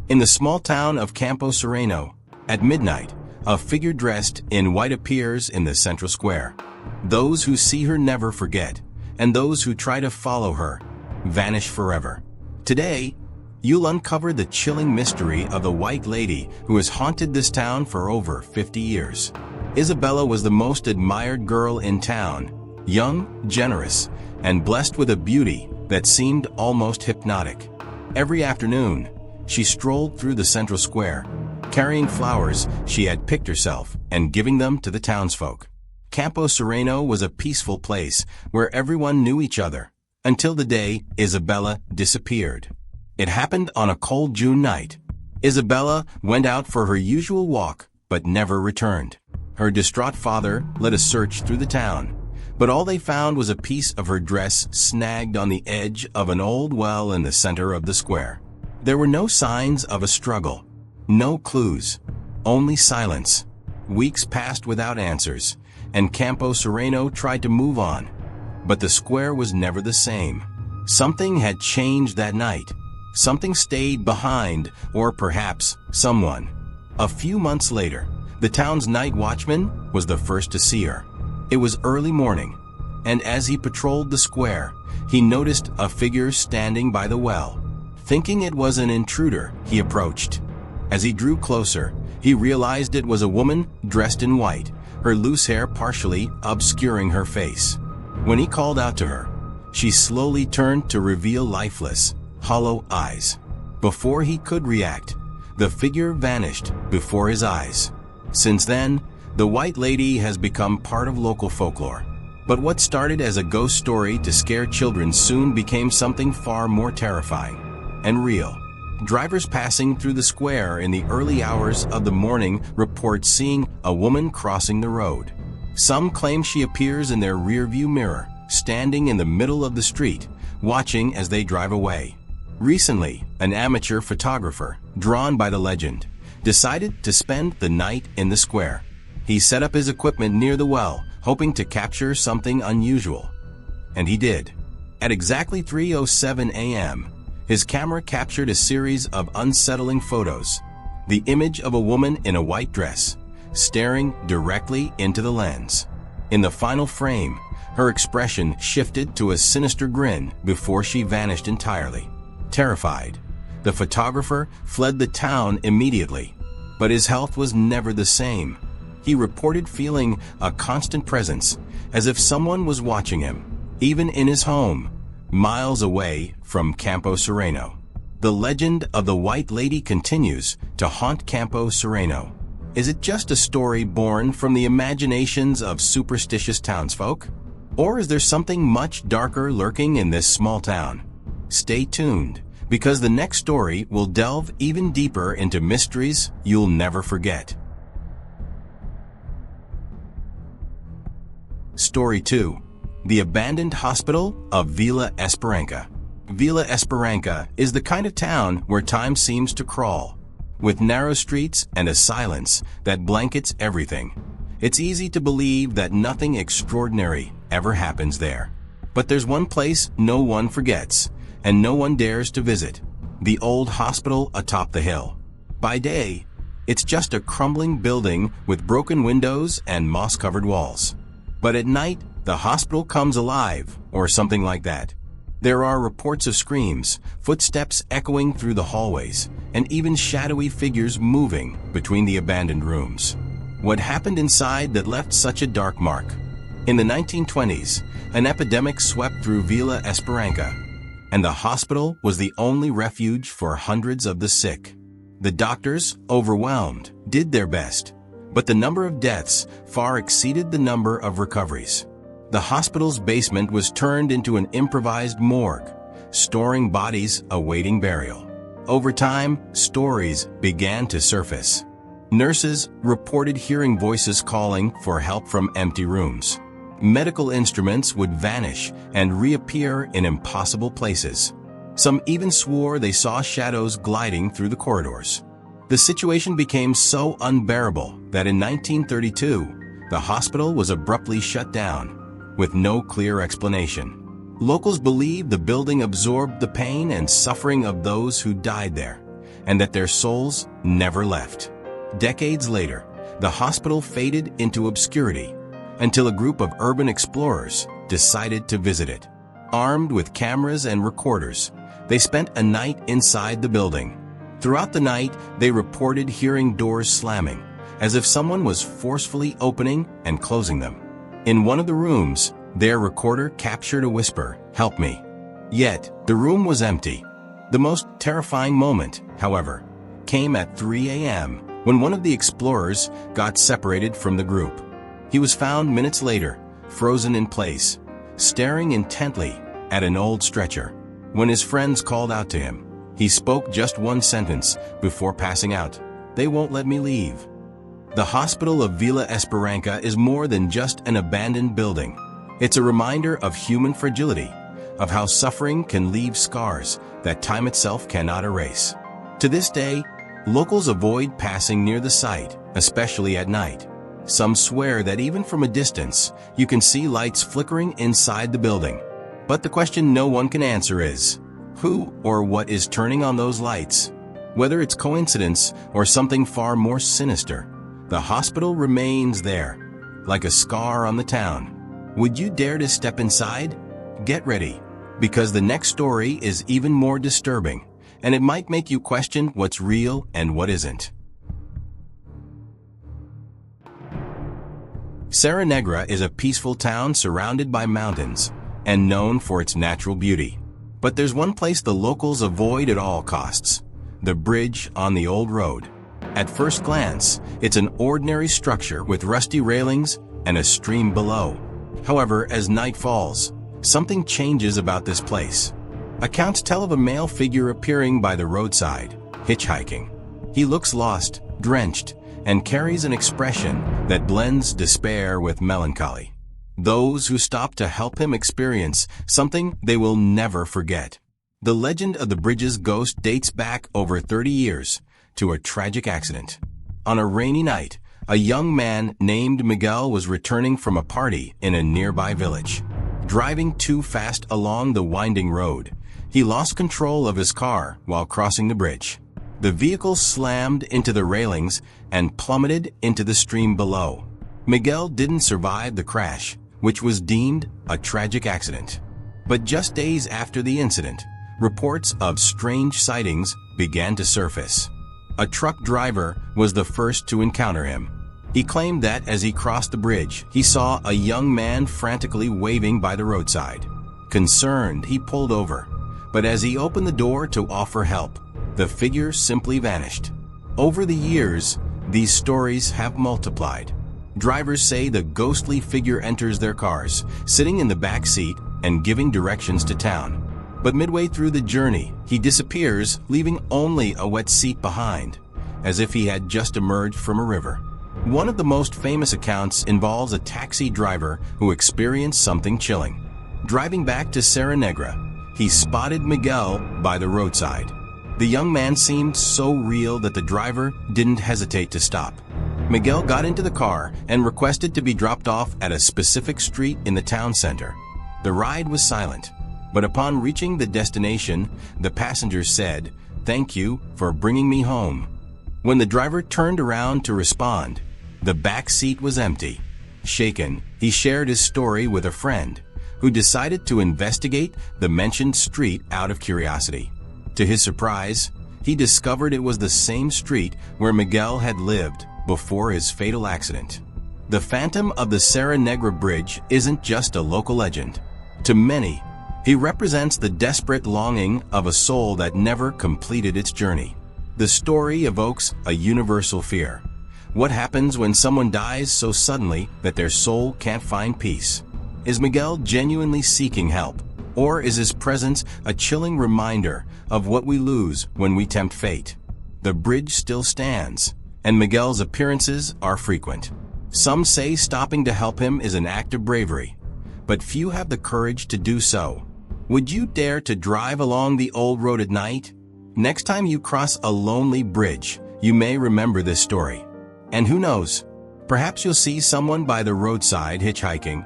In the small town of Campo Sereno, at midnight, a figure dressed in white appears in the central square. Those who see her never forget, and those who try to follow her vanish forever. Today, you'll uncover the chilling mystery of the White Lady who has haunted this town for over 50 years. Isabella was the most admired girl in town, young, generous, and blessed with a beauty that seemed almost hypnotic. Every afternoon, she strolled through the central square, carrying flowers she had picked herself and giving them to the townsfolk. Campo Sereno was a peaceful place where everyone knew each other, until the day Isabella disappeared. It happened on a cold June night. Isabella went out for her usual walk, but never returned. Her distraught father led a search through the town, but all they found was a piece of her dress snagged on the edge of an old well in the center of the square. There were no signs of a struggle, no clues, only silence. Weeks passed without answers, and Campo Sereno tried to move on, but the square was never the same. Something had changed that night. Something stayed behind, or perhaps someone. A few months later, the town's night watchman was the first to see her. It was early morning, and as he patrolled the square, he noticed a figure standing by the well. Thinking it was an intruder, he approached. As he drew closer, he realized it was a woman dressed in white, her loose hair partially obscuring her face. When he called out to her, she slowly turned to reveal lifeless, hollow eyes. Before he could react, the figure vanished before his eyes. Since then, the White Lady has become part of local folklore. But what started as a ghost story to scare children soon became something far more terrifying and real. Drivers passing through the square in the early hours of the morning report seeing a woman crossing the road. Some claim she appears in their rearview mirror, standing in the middle of the street, watching as they drive away. Recently, an amateur photographer, drawn by the legend, decided to spend the night in the square. He set up his equipment near the well, hoping to capture something unusual. And he did. At exactly 3:07 a.m., his camera captured a series of unsettling photos. The image of a woman in a white dress, staring directly into the lens. In the final frame, her expression shifted to a sinister grin before she vanished entirely. Terrified, the photographer fled the town immediately, but his health was never the same. He reported feeling a constant presence, as if someone was watching him, even in his home, miles away from Campo Sereno. The legend of the White Lady continues to haunt Campo Sereno. Is it just a story born from the imaginations of superstitious townsfolk? Or is there something much darker lurking in this small town? Stay tuned, because the next story will delve even deeper into mysteries you'll never forget. Story 2. The Abandoned Hospital of Villa Esperanza. Villa Esperanza is the kind of town where time seems to crawl. With narrow streets and a silence that blankets everything, it's easy to believe that nothing extraordinary ever happens there. But there's one place no one forgets, and no one dares to visit: the old hospital atop the hill. By day, it's just a crumbling building with broken windows and moss-covered walls. But at night, the hospital comes alive, or something like that. There are reports of screams, footsteps echoing through the hallways, and even shadowy figures moving between the abandoned rooms. What happened inside that left such a dark mark? In the 1920s, an epidemic swept through Villa Esperanza, and the hospital was the only refuge for hundreds of the sick. The doctors, overwhelmed, did their best, but the number of deaths far exceeded the number of recoveries. The hospital's basement was turned into an improvised morgue, storing bodies awaiting burial. Over time, stories began to surface. Nurses reported hearing voices calling for help from empty rooms. Medical instruments would vanish and reappear in impossible places. Some even swore they saw shadows gliding through the corridors. The situation became so unbearable that in 1932, the hospital was abruptly shut down, with no clear explanation. Locals believe the building absorbed the pain and suffering of those who died there, and that their souls never left. Decades later, the hospital faded into obscurity until a group of urban explorers decided to visit it. Armed with cameras and recorders, they spent a night inside the building. Throughout the night, they reported hearing doors slamming, as if someone was forcefully opening and closing them. In one of the rooms, their recorder captured a whisper, "Help me." Yet, the room was empty. The most terrifying moment, however, came at 3 a.m. when one of the explorers got separated from the group. He was found minutes later, frozen in place, staring intently at an old stretcher. When his friends called out to him, he spoke just one sentence before passing out: "They won't let me leave." The Hospital of Villa Esperanca is more than just an abandoned building. It's a reminder of human fragility, of how suffering can leave scars that time itself cannot erase. To this day, locals avoid passing near the site, especially at night. Some swear that even from a distance, you can see lights flickering inside the building. But the question no one can answer is, who or what is turning on those lights? Whether it's coincidence or something far more sinister, the hospital remains there, like a scar on the town. Would you dare to step inside? Get ready, because the next story is even more disturbing, and it might make you question what's real and what isn't. Serra Negra is a peaceful town surrounded by mountains and known for its natural beauty. But there's one place the locals avoid at all costs: the bridge on the old road. At first glance, it's an ordinary structure with rusty railings and a stream below. However, as night falls, something changes about this place. Accounts tell of a male figure appearing by the roadside, hitchhiking. He looks lost, drenched, and carries an expression that blends despair with melancholy. Those who stop to help him experience something they will never forget. The legend of the bridge's ghost dates back over 30 years to a tragic accident. On a rainy night, a young man named Miguel was returning from a party in a nearby village. Driving too fast along the winding road, he lost control of his car while crossing the bridge. The vehicle slammed into the railings and plummeted into the stream below. Miguel didn't survive the crash, which was deemed a tragic accident. But just days after the incident, reports of strange sightings began to surface. A truck driver was the first to encounter him. He claimed that as he crossed the bridge, he saw a young man frantically waving by the roadside. Concerned, he pulled over, but as he opened the door to offer help, the figure simply vanished. Over the years, these stories have multiplied. Drivers say the ghostly figure enters their cars, sitting in the back seat and giving directions to town. But midway through the journey, he disappears, leaving only a wet seat behind, as if he had just emerged from a river. One of the most famous accounts involves a taxi driver who experienced something chilling. Driving back to Serra Negra, he spotted Miguel by the roadside. The young man seemed so real that the driver didn't hesitate to stop. Miguel got into the car and requested to be dropped off at a specific street in the town center. The ride was silent, but upon reaching the destination, the passenger said, "Thank you for bringing me home." When the driver turned around to respond, the back seat was empty. Shaken, he shared his story with a friend, who decided to investigate the mentioned street out of curiosity. To his surprise, he discovered it was the same street where Miguel had lived before his fatal accident. The phantom of the Serra Negra Bridge isn't just a local legend. To many, he represents the desperate longing of a soul that never completed its journey. The story evokes a universal fear. What happens when someone dies so suddenly that their soul can't find peace? Is Miguel genuinely seeking help? Or is his presence a chilling reminder of what we lose when we tempt fate? The bridge still stands, and Miguel's appearances are frequent. Some say stopping to help him is an act of bravery, but few have the courage to do so. Would you dare to drive along the old road at night? Next time you cross a lonely bridge, you may remember this story. And who knows, perhaps you'll see someone by the roadside hitchhiking,